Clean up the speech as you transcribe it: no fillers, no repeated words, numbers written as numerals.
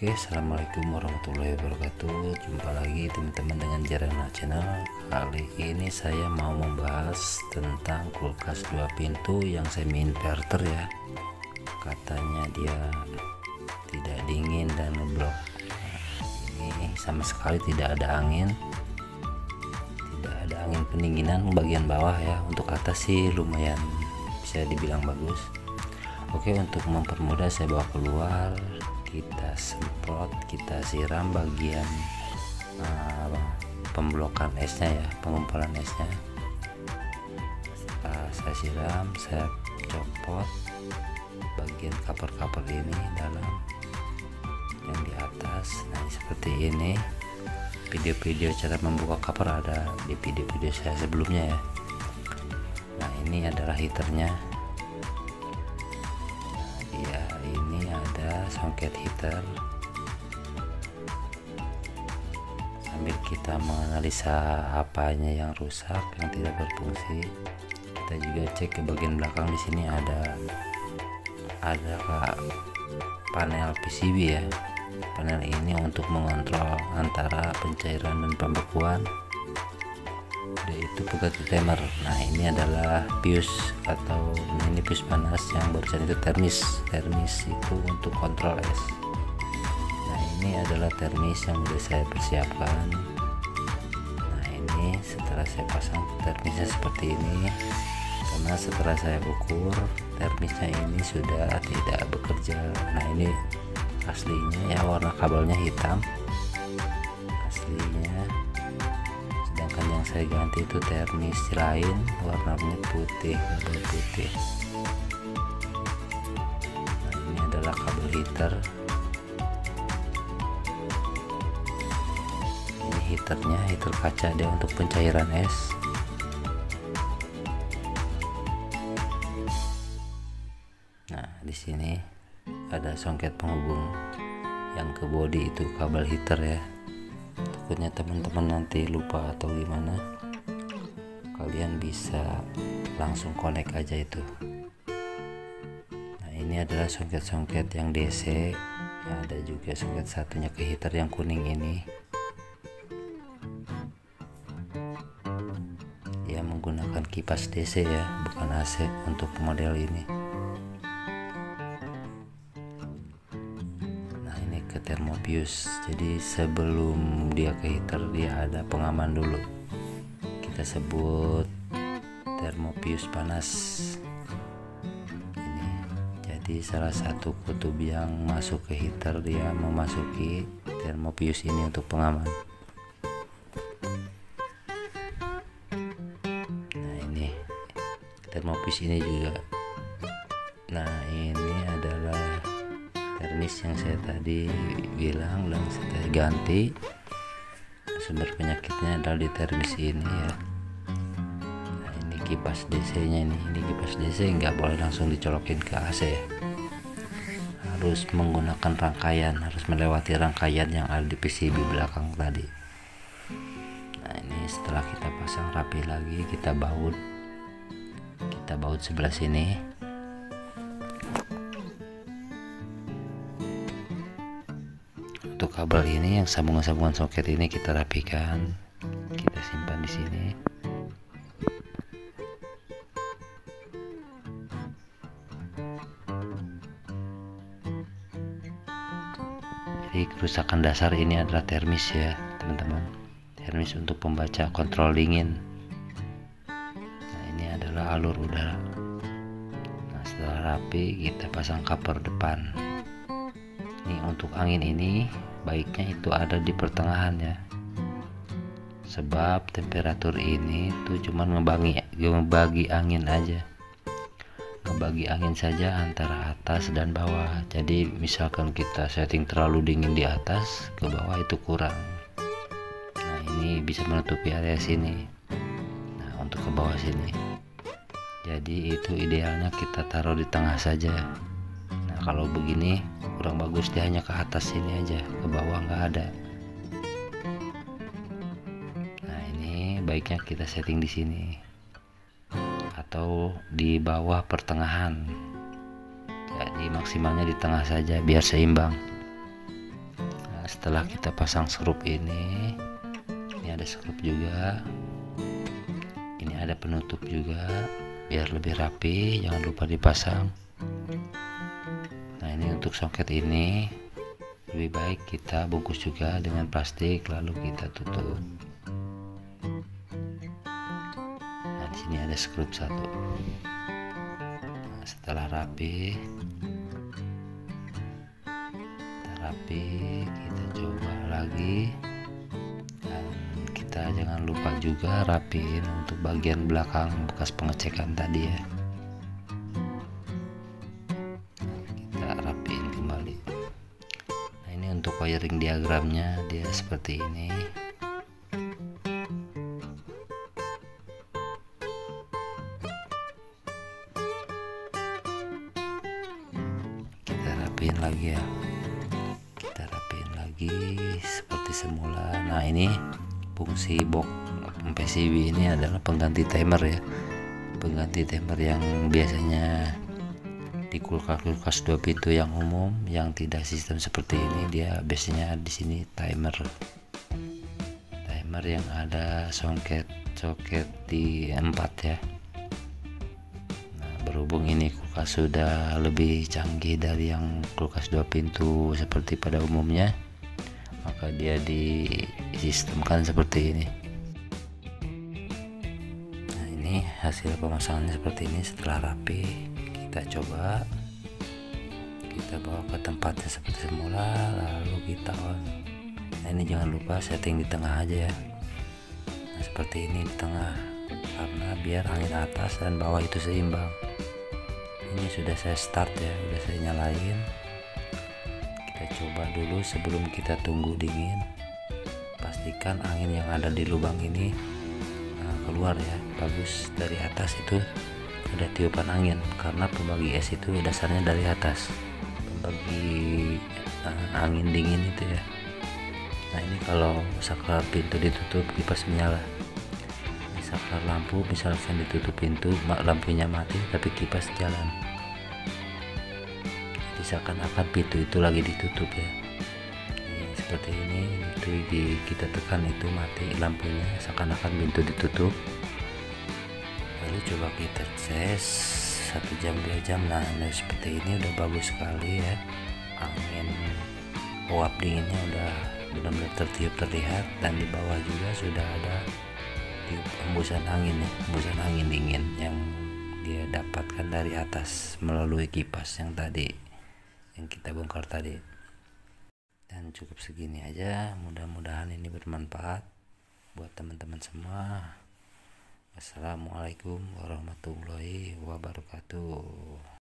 Oke, assalamualaikum warahmatullahi wabarakatuh. Jumpa lagi teman-teman dengan Jarana Channel. Kali ini saya mau membahas tentang kulkas 2 pintu yang semi inverter ya. Katanya dia tidak dingin dan ngeblok. Ini sama sekali tidak ada angin. Tidak ada angin pendinginan bagian bawah ya. Untuk atas sih lumayan bisa dibilang bagus. Oke, untuk mempermudah saya bawa keluar, kita semprot, kita siram bagian pemblokan esnya ya, pengumpulan esnya. Setelah saya siram, saya copot bagian cover ini dalam yang di atas. Nah, seperti ini. Video-video cara membuka cover ada di video-video saya sebelumnya ya. Nah, ini adalah heaternya. Songket heater. Sambil kita menganalisa apanya yang rusak, yang tidak berfungsi, kita juga cek ke bagian belakang. Di sini ada panel PCB ya. Panel ini untuk mengontrol antara pencairan dan pembekuan, yaitu pengganti timer. Nah, ini adalah fuse atau ini fuse panas, yang barusan itu termis itu untuk kontrol es. Nah, ini adalah termis yang sudah saya persiapkan. Nah, ini setelah saya pasang termisnya seperti ini, karena setelah saya ukur termisnya ini sudah tidak bekerja. Nah, ini aslinya ya, warna kabelnya hitam aslinya, sedangkan yang saya ganti itu termis lain warnanya putih, kabel putih. Nah, ini adalah kabel heater. Ini heaternya, heater kaca dia untuk pencairan es. Nah, di sini ada songket penghubung yang ke bodi, itu kabel heater ya. Takutnya teman-teman nanti lupa atau gimana, kalian bisa langsung connect aja itu. Nah, ini adalah songket-songket yang DC. Ada juga songket satunya ke heater yang kuning ini. Dia menggunakan kipas DC ya, bukan AC untuk model ini. Ke thermofuse. Jadi sebelum dia ke heater, dia ada pengaman dulu, kita sebut thermofuse panas ini. Jadi salah satu kutub yang masuk ke heater dia memasuki thermofuse ini untuk pengaman. Nah, ini thermofuse ini juga. Nah, ini adalah termis yang saya tadi bilang dan saya ganti. Sumber penyakitnya adalah di termis ini ya. Nah, ini kipas DC nya ini kipas DC nggak boleh langsung dicolokin ke AC ya, harus menggunakan rangkaian, harus melewati rangkaian yang ada di PCB belakang tadi. Nah, ini setelah kita pasang rapi lagi, kita baut sebelah sini. Untuk kabel ini, yang sambungan-sambungan soket ini kita rapikan, kita simpan di sini. Jadi kerusakan dasar ini adalah termis ya teman-teman, termis untuk pembaca kontrol dingin. Nah, ini adalah alur udara. Nah, setelah rapi, kita pasang cover depan. Ini untuk angin ini baiknya itu ada di pertengahan ya, sebab temperatur ini tuh cuman ngebagi angin aja, ngebagi angin saja antara atas dan bawah. Jadi misalkan kita setting terlalu dingin di atas, ke bawah itu kurang. Nah, ini bisa menutupi area sini. Nah, untuk ke bawah sini, jadi itu idealnya kita taruh di tengah saja. Nah, kalau begini kurang bagus, dia hanya ke atas sini aja, ke bawah nggak ada. Nah, ini baiknya kita setting di sini atau di bawah pertengahan. Jadi maksimalnya di tengah saja biar seimbang. Setelah kita pasang skrup ini ada skrup juga, ini ada penutup juga biar lebih rapi, jangan lupa dipasang. Nah ini untuk soket ini lebih baik kita bungkus juga dengan plastik lalu kita tutup. Nah di sini ada skrup satu. Nah, setelah rapi kita coba lagi, dan kita jangan lupa juga rapiin untuk bagian belakang bekas pengecekan tadi ya. Kita rapiin kembali. Nah ini untuk wiring diagramnya dia seperti ini. Kita rapiin lagi ya, seperti semula. Nah ini fungsi box PCB ini adalah pengganti timer ya, pengganti timer yang biasanya di kulkas 2 pintu yang umum yang tidak sistem seperti ini. Dia biasanya di sini timer yang ada soket di 4 ya. Nah berhubung ini kulkas sudah lebih canggih dari yang kulkas 2 pintu seperti pada umumnya, maka dia disistemkan seperti ini. Nah ini hasil pemasangannya seperti ini. Setelah rapi kita coba, kita bawa ke tempatnya seperti semula lalu kita on. Nah ini jangan lupa setting di tengah aja ya. Nah seperti ini di tengah, karena biar angin atas dan bawah itu seimbang. Ini sudah saya start ya, sudah saya nyalain. Kita coba dulu sebelum kita tunggu dingin, pastikan angin yang ada di lubang ini keluar ya, bagus dari atas itu ada tiupan angin, karena pembagi es itu dasarnya dari atas, pembagi angin dingin itu ya. Nah ini kalau saklar pintu ditutup kipas menyala, ini saklar lampu misalkan ditutup pintu lampunya mati tapi kipas jalan, seakan-akan pintu itu lagi ditutup ya. Ini seperti ini, itu kita tekan itu mati lampunya, seakan-akan pintu ditutup. Lalu coba kita tes 1 jam 2 jam. Nah seperti ini udah bagus sekali ya, angin uap dinginnya udah benar-benar terlihat, dan di bawah juga sudah ada hembusan angin ya, hembusan angin dingin yang dia dapatkan dari atas melalui kipas yang tadi yang kita bongkar tadi. Dan cukup segini aja, mudah-mudahan ini bermanfaat buat teman-teman semua. Wassalamualaikum warahmatullahi wabarakatuh.